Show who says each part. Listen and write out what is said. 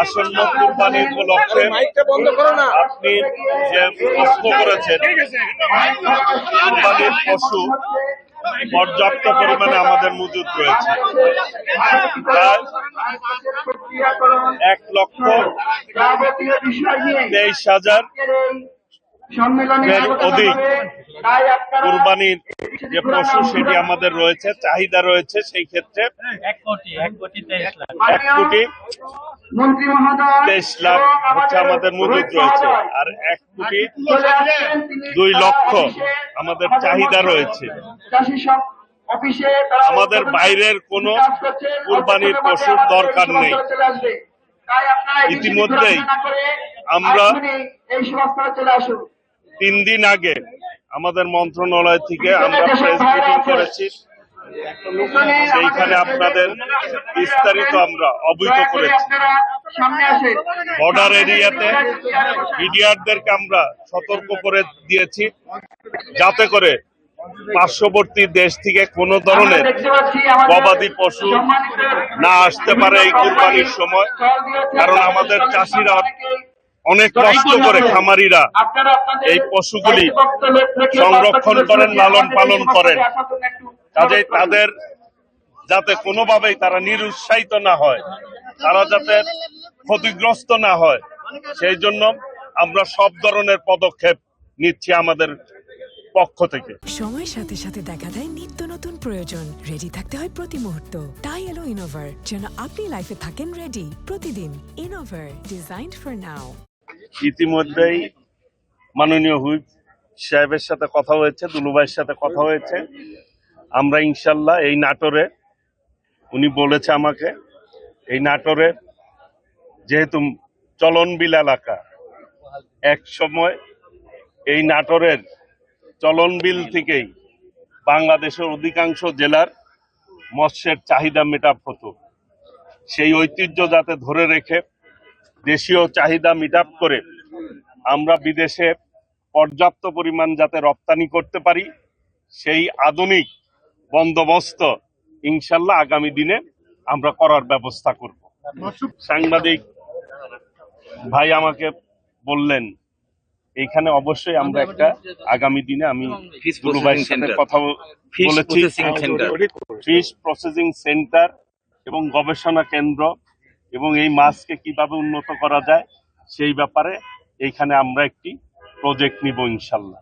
Speaker 1: আসন্ন কুরবানির উপলক্ষে আপনি যে প্রশ্ন করেছেন, কুরবানির পশু পর্যাপ্ত পরিমাণে আমাদের মজুদ রয়েছে। প্রায় 1,23,000 অধিক কুরবানির যে পশু সেটি আমাদের রয়েছে, চাহিদা রয়েছে। সেই ক্ষেত্রে 1,23,00,000 হচ্ছে আমাদের মজুদ রয়েছে, আর 1,02,00,000 আমাদের চাহিদা রয়েছে। আমাদের বাইরের কোনো কুরবানির পশুর দরকার নেই। ইতিমধ্যেই আমরা 3 দিন আগে আমাদের মন্ত্রণালয় থেকে আমরা প্রেস ব্রিফিং করেছি, সেইখানে আপনাদের বিস্তারিত আমরা অবহিত করেছি। বর্ডার এরিয়াতে মিডিয়ারদেরকে আমরা সতর্ক করে দিয়েছি, যাতে করে পার্শ্ববর্তী দেশ থেকে কোনো ধরনের গবাদি পশু না আসতে পারে এই কুরবানির সময়। কারণ আমাদের চাষিরা অনেক কষ্ট করে, খামারিরা এই পশুগুলি সংরক্ষণ করেন, লালন পালন করেন। কাজেই তাদের যাতে কোনোভাবেই তারা নিরুৎসাহিত না হয়, তারা যাতে ক্ষতিগ্রস্ত না হয়, সেই জন্য আমরা সব ধরনের পদক্ষেপ নিচ্ছি আমাদের পক্ষ থেকে।
Speaker 2: সময়ের সাথে সাথে দেখা দেয় নিত্য নতুন প্রয়োজন। রেডি থাকতে হয় প্রতি মুহূর্ত। তাই এলো ইনোভার, যেন আপনি লাইফে থাকেন রেডি প্রতিদিন। Innova, designed for now.
Speaker 1: ইতিমধ্যেই মাননীয় হুইপ সাহেবের সাথে কথা হয়েছে, দুলুভাইয়ের সাথে কথা হয়েছে। আমরা ইনশাল্লাহ এই নাটোরে, উনি বলেছে আমাকে, এই নাটোরে যেহেতু চলনবিল এলাকা, এক সময় এই নাটোরের চলনবিল থেকেই বাংলাদেশের অধিকাংশ জেলার মৎস্যের চাহিদা মেটাপ হতো। সেই ঐতিহ্য যাতে ধরে রেখে দেশীয় চাহিদা মিটাপ করে আমরা বিদেশে পর্যাপ্ত পরিমাণ যাতে রপ্তানি করতে পারি, সেই আধুনিক বন্দোবস্ত ইনশাল্লাহ আগামী দিনে আমরা করার ব্যবস্থা করব। সাংবাদিক ভাই আমাকে বললেন, এইখানে অবশ্যই আমরা একটা আগামী দিনে, আমি দুলুভাইয়ের সাথে কথা বলেছি, ফিশ প্রসেসিং সেন্টার এবং গবেষণা কেন্দ্র এবং এই মাছকে কিভাবে উন্নত করা যায় সেই ব্যাপারে এইখানে আমরা একটি প্রজেক্ট নিব ইনশাল্লাহ।